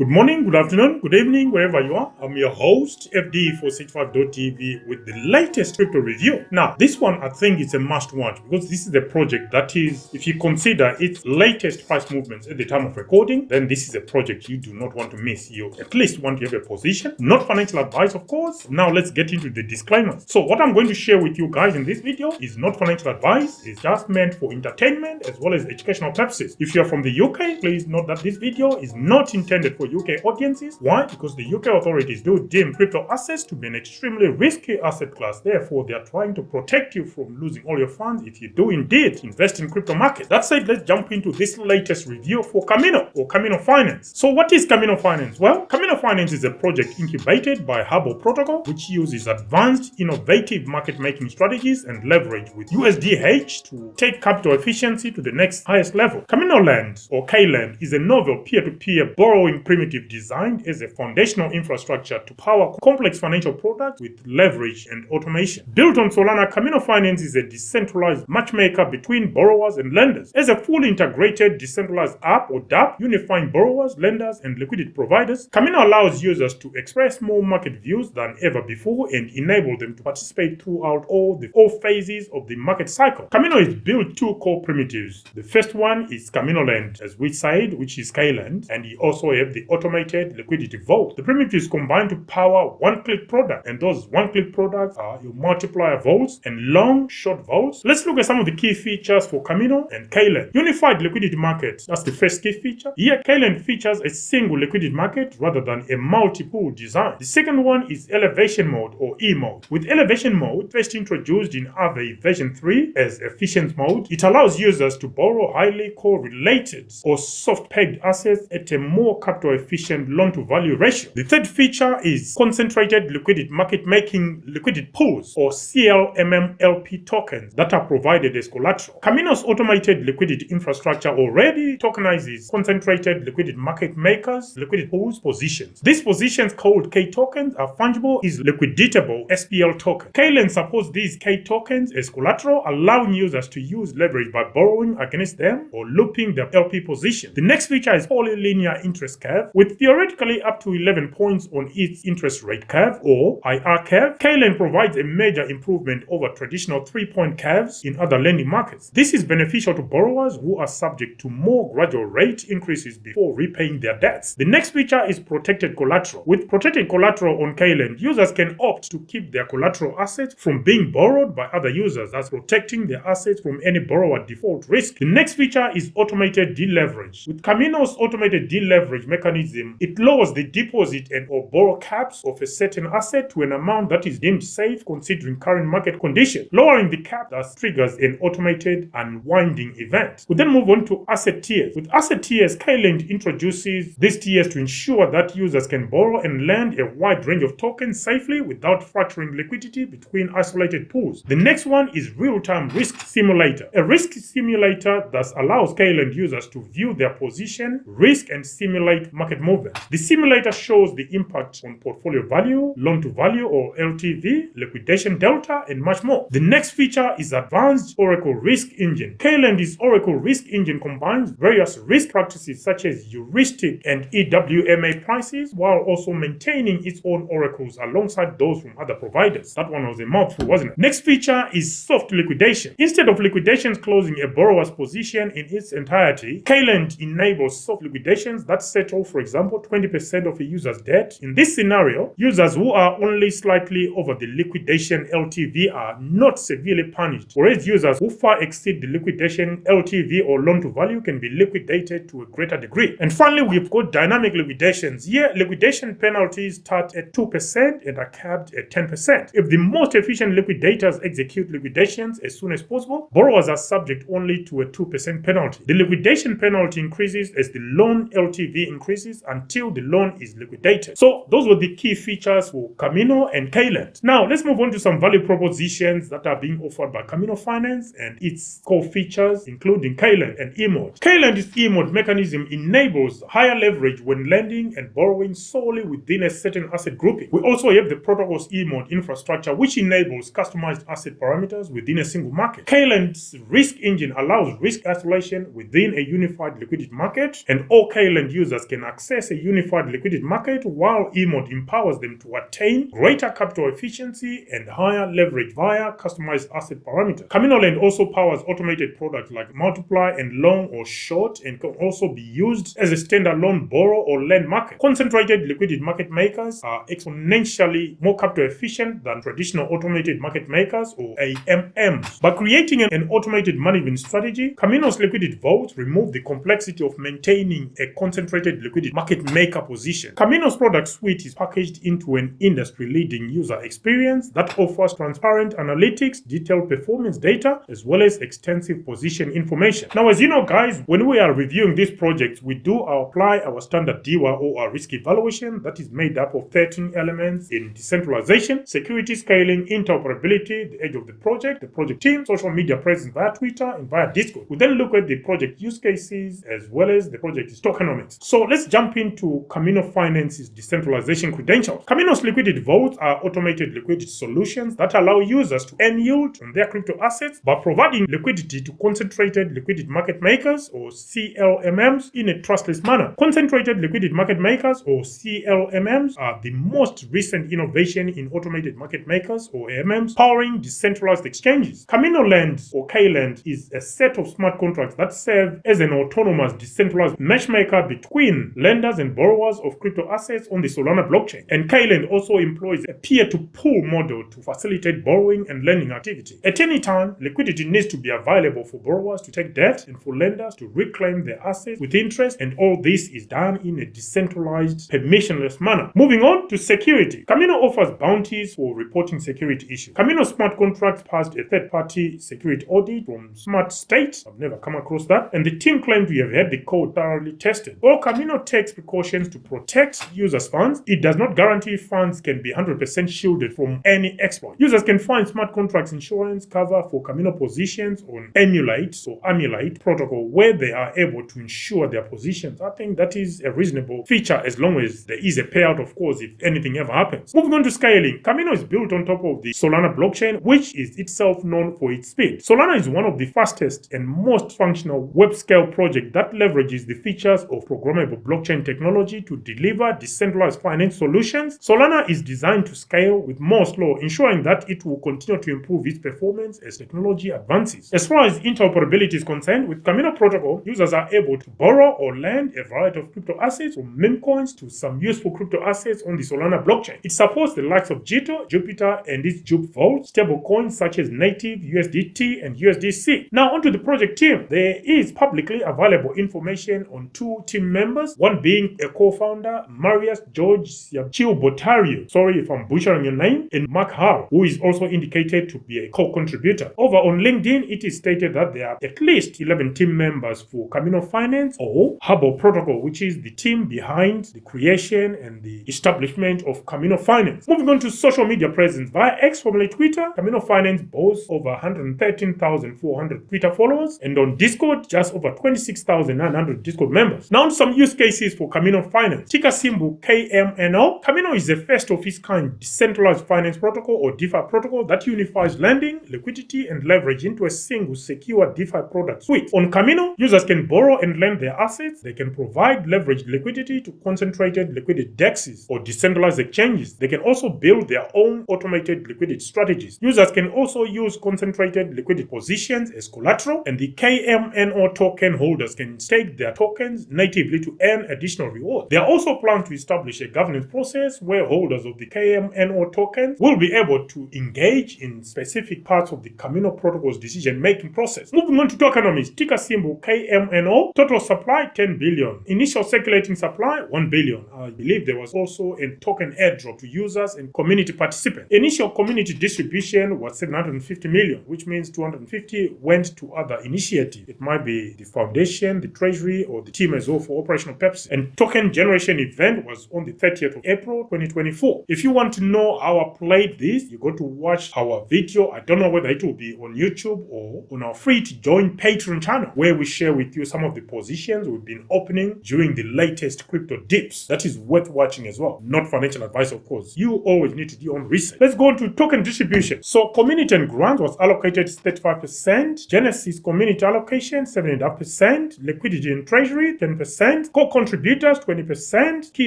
Good morning, good afternoon, good evening, wherever you are. I'm your host, FD465.tv, with the latest crypto review. Now, this one I think is a must watch because this is a project that is, if you consider its latest price movements at the time of recording, then this is a project you do not want to miss. You at least want to have a position. Not financial advice, of course. Now, let's get into the disclaimers. So, what I'm going to share with you guys in this video is not financial advice. It's just meant for entertainment as well as educational purposes. If you're from the UK, please note that this video is not intended for UK audiences. Why? Because the UK authorities do deem crypto assets to be an extremely risky asset class. Therefore, they are trying to protect you from losing all your funds if you do indeed invest in crypto market. That said, let's jump into this latest review for Kamino or Kamino Finance. So what is Kamino Finance? Well, Kamino Finance is a project incubated by Hubble Protocol, which uses advanced, innovative market making strategies and leverage with USDH to take capital efficiency to the next highest level. Kamino Land or K-Land is a novel peer-to-peer borrowing primitive designed as a foundational infrastructure to power complex financial products with leverage and automation. Built on Solana, Kamino Finance is a decentralized matchmaker between borrowers and lenders. As a fully integrated decentralized app or DApp, unifying borrowers, lenders, and liquidity providers, Kamino allows users to express more market views than ever before and enable them to participate throughout all phases of the market cycle. Kamino is built two core primitives. The first one is Kamino Land, as we said, which is K-Land, and you also have the automated liquidity vault. The primitives combine to power one-click product, and those one-click products are your multiplier vaults and long-short vaults. Let's look at some of the key features for Kamino and K-Land. Unified liquidity market, that's the first key feature. Here, K-Land features a single liquidity market rather than a multiple design. The second one is elevation mode or E mode. With elevation mode, first introduced in Aave version 3 as efficient mode, it allows users to borrow highly correlated or soft-pegged assets at a more capital efficient loan-to-value ratio. The third feature is concentrated liquidity market making liquidity pools or CLMMLP tokens that are provided as collateral. Kamino's automated liquidity infrastructure already tokenizes concentrated liquidity market makers, liquidity pools positions. These positions, called K tokens, are fungible as liquidatable SPL tokens. K-Land supports these K tokens as collateral, allowing users to use leverage by borrowing against them or looping their LP position. The next feature is polylinear interest curve, with theoretically up to 11 points on its interest rate curve or IR curve. K-Land provides a major improvement over traditional 3-point curves in other lending markets. This is beneficial to borrowers who are subject to more gradual rate increases before repaying their debts. The next feature is protected collateral. With protected collateral on K-Land, users can opt to keep their collateral assets from being borrowed by other users, thus protecting their assets from any borrower default risk. The next feature is automated deleverage. With Kamino's automated deleverage mechanism, it lowers the deposit and or borrow caps of a certain asset to an amount that is deemed safe considering current market conditions. Lowering the cap thus triggers an automated unwinding event. We then move on to asset tiers. With asset tiers, K-Land introduces these tiers to ensure that users can borrow and lend a wide range of tokens safely without fracturing liquidity between isolated pools. The next one is real-time risk simulator. A risk simulator thus allows K-Land users to view their position, risk, and simulate market movements. The simulator shows the impact on portfolio value, loan-to-value or LTV, liquidation delta, and much more. The next feature is advanced Oracle Risk Engine. K-Land's Oracle Risk Engine combines various risk practices such as heuristic and EWMA prices while also maintaining its own oracles alongside those from other providers. That one was a mouthful, wasn't it? Next feature is soft liquidation. Instead of liquidations closing a borrower's position in its entirety, K-Land enables soft liquidations that settle, for example, 20% of a user's debt. In this scenario, users who are only slightly over the liquidation LTV are not severely punished, whereas users who far exceed the liquidation LTV or loan-to-value can be liquidated to a greater degree. And finally, we've got dynamic liquidations. Here, liquidation penalties start at 2% and are capped at 10%. If the most efficient liquidators execute liquidations as soon as possible, borrowers are subject only to a 2% penalty. The liquidation penalty increases as the loan LTV increases until the loan is liquidated. So those were the key features for Kamino and K-Land. Now let's move on to some value propositions that are being offered by Kamino Finance and its core features, including K-Land and E-Mode. K-Land's E-Mode mechanism enables higher leverage when lending and borrowing solely within a certain asset grouping. We also have the protocol's E-Mode infrastructure, which enables customized asset parameters within a single market. K-Land's risk engine allows risk isolation within a unified liquidity market, and all K-Land users can access a unified liquidity market, while eMod empowers them to attain greater capital efficiency and higher leverage via customized asset parameters. Kamino Lend also powers automated products like Multiply and Long or Short, and can also be used as a standalone borrow or lend market. Concentrated liquidity market makers are exponentially more capital efficient than traditional automated market makers or AMMs. By creating an automated management strategy, Kamino's liquidity vaults remove the complexity of maintaining a concentrated liquidity market maker position. Kamino's product suite is packaged into an industry-leading user experience that offers transparent analytics, detailed performance data, as well as extensive position information. Now, as you know, guys, when we are reviewing these projects, we do apply our standard DEWA or our risk evaluation that is made up of 13 elements in decentralization, security, scaling, interoperability, the age of the project team, social media presence via Twitter and via Discord. We then look at the project use cases as well as the project's tokenomics. So let's jump into Kamino Finance's decentralization credentials. Kamino's liquidity vaults are automated liquidity solutions that allow users to earn yield on their crypto assets by providing liquidity to concentrated liquidity market makers or CLMMs in a trustless manner. Concentrated liquidity market makers or CLMMs are the most recent innovation in automated market makers or AMMs powering decentralized exchanges. Kamino Lend or K-Lend is a set of smart contracts that serve as an autonomous decentralized matchmaker between lenders and borrowers of crypto assets on the Solana blockchain. And K-Lend also employs a peer-to-pool model to facilitate borrowing and lending activity. At any time, liquidity needs to be available for borrowers to take debt and for lenders to reclaim their assets with interest, and all this is done in a decentralized, permissionless manner. Moving on to security. Kamino offers bounties for reporting security issues. Kamino smart contracts passed a third-party security audit from Smart State. I've never come across that. And the team claimed to have had the code thoroughly tested. While Kamino takes precautions to protect users' funds, it does not guarantee funds can be 100% shielded from any exploit. Users can find smart contracts insurance cover for Kamino positions on Emulate protocol, where they are able to insure their positions. I think that is a reasonable feature as long as there is a payout, of course, if anything ever happens. Moving on to scaling. Kamino is built on top of the Solana blockchain, which is itself known for its speed. Solana is one of the fastest and most functional web-scale projects that leverages the features of programmable blockchain technology to deliver decentralized finance solutions. Solana is designed to scale with Moore's law, ensuring that it will continue to improve its performance as technology advances. As far as interoperability is concerned, with Kamino protocol, users are able to borrow or lend a variety of crypto assets, from meme coins to some useful crypto assets on the Solana blockchain. It supports the likes of Jito, Jupiter, and its Jup Vault, stable coins such as Native, USDT, and USDC. Now onto the project team. There is publicly available information on two team members, one being a co-founder, Marius George Botario, sorry if I'm butchering your name, and Mark Howe, who is also indicated to be a co-contributor. Over on LinkedIn, it is stated that there are at least 11 team members for Kamino Finance or Hubble Protocol, which is the team behind the creation and the establishment of Kamino Finance. Moving on to social media presence. Via X, formerly Twitter, Kamino Finance boasts over 113,400 Twitter followers, and on Discord, just over 26,900 Discord members. Now, some use cases for Kamino Finance. Ticker symbol KMNO. Kamino is the first of its kind decentralized finance protocol or DeFi protocol that unifies lending, liquidity, and leverage into a single secure DeFi product suite. On Kamino, users can borrow and lend their assets. They can provide leveraged liquidity to concentrated liquidity DEXs or decentralized exchanges. They can also build their own automated liquidity strategies. Users can also use concentrated liquidity positions as collateral, and the KMNO token holders can stake their tokens natively to earn additional rewards. There are also plans to establish a governance process where holders of the KMNO tokens will be able to engage in specific parts of the Kamino protocol's decision-making process. Moving on to tokenomics. Ticker symbol KMNO. Total supply 10 billion. Initial circulating supply 1 billion. I believe there was also a token airdrop to users and community participants. Initial community distribution was 750 million, which means 250 went to other initiatives. It might be the foundation, the treasury, or the team as well for operational purposes. And token generation event was on the 30th of April 2024. If you want to know how I played this, you go to watch our video. I don't know whether it will be on YouTube or on our free to join Patreon channel, where we share with you some of the positions we've been opening during the latest crypto dips. That is worth watching as well. Not financial advice, of course. You always need to do your own research. Let's go on to token distribution. So community and grant was allocated 35%, Genesis community allocation 7.5%, liquidity and treasury 10%, Core contributors 20%, key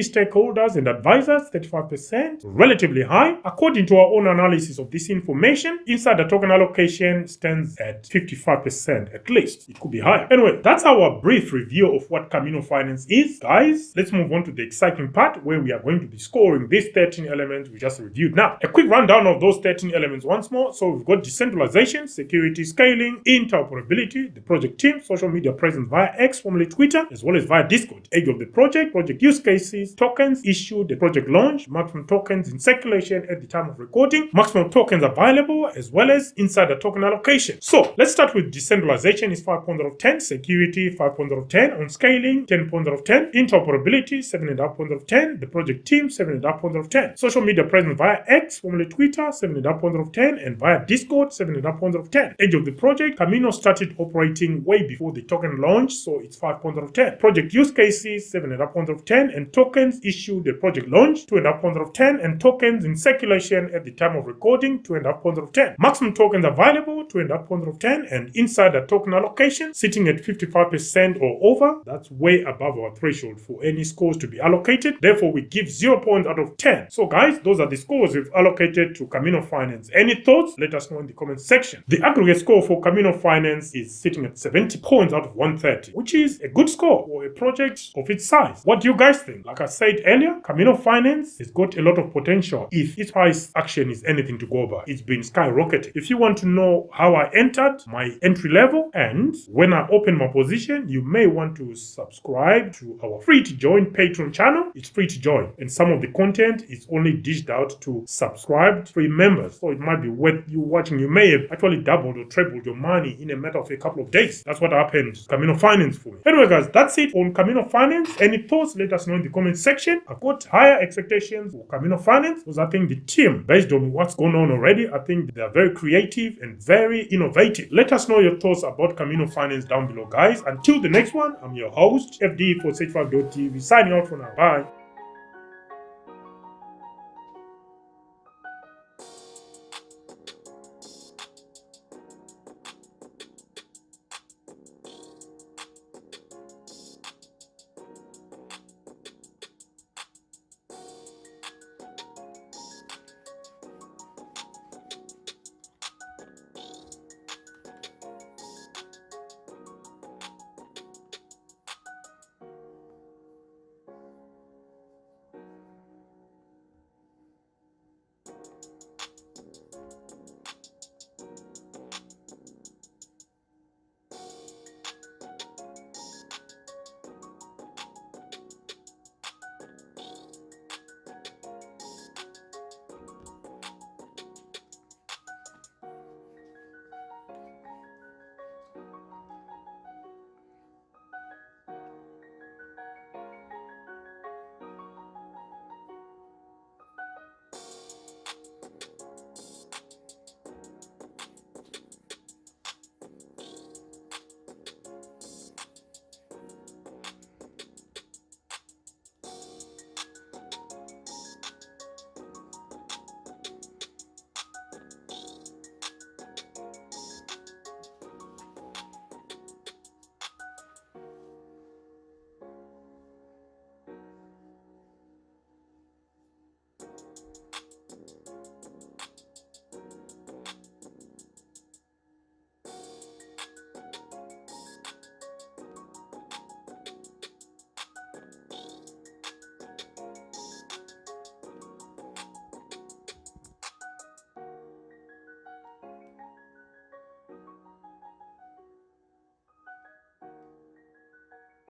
stakeholders and advisors 35%, relatively high. According to our own analysis of this information, insider token allocation stands at 55% at least. It could be higher. Anyway, that's our brief review of what Kamino Finance is. Guys, let's move on to the exciting part where we are going to be scoring these 13 elements we just reviewed. Now, a quick rundown of those 13 elements once more. So we've got decentralization, security, scaling, interoperability, the project team, social media presence via X, formerly Twitter, as well as via Discord, age of the project use cases, tokens issued, the project launch, maximum tokens in circulation at the time of recording, maximum tokens available, as well as insider token allocation. So let's start with decentralization is 5 points out of 10, security 5 points out of 10, on scaling 10 points out of 10, interoperability 7.5 points out of 10, the project team 7.5 points out of 10, social media presence via X, formerly Twitter 7.5 points out of 10, and via Discord 7.5 points out of 10. Age of the project, Kamino started operating way before the token launch, so it's 5 points out of 10. Project use cases 7.5 points out of 10, and tokens issued at project launch 2.5 points out of 10, and tokens in circulation at the time of recording 2.5 points out of 10. Maximum tokens available 2.5 points out of 10, and insider token allocation sitting at 55% or over. That's way above our threshold for any scores to be allocated. Therefore, we give 0 points out of 10. So guys, those are the scores we've allocated to Kamino Finance. Any thoughts? Let us know in the comment section. The aggregate score for Kamino Finance is sitting at 70 points out of 130, which is a good score for a project of its size. What do you guys think? Like I said earlier, Kamino Finance has got a lot of potential if its price action is anything to go by. It's been skyrocketing. If you want to know how I entered my entry level and when I open my position, you may want to subscribe to our free to join Patreon channel. It's free to join, and some of the content is only dished out to subscribed free members, so it might be worth you watching. You may have actually doubled or tripled your money in a matter of a couple of days. That's what happened to Kamino Finance for me. Anyway guys, that's it on Kamino Finance. Any thoughts? Let us know in the comment section. I've got higher expectations for Kamino Finance because I think the team, based on what's going on already, I think they are very creative and very innovative. Let us know your thoughts about Kamino Finance down below, guys. Until the next one, I'm your host, FD for Sage5.tv, signing out for now. Bye.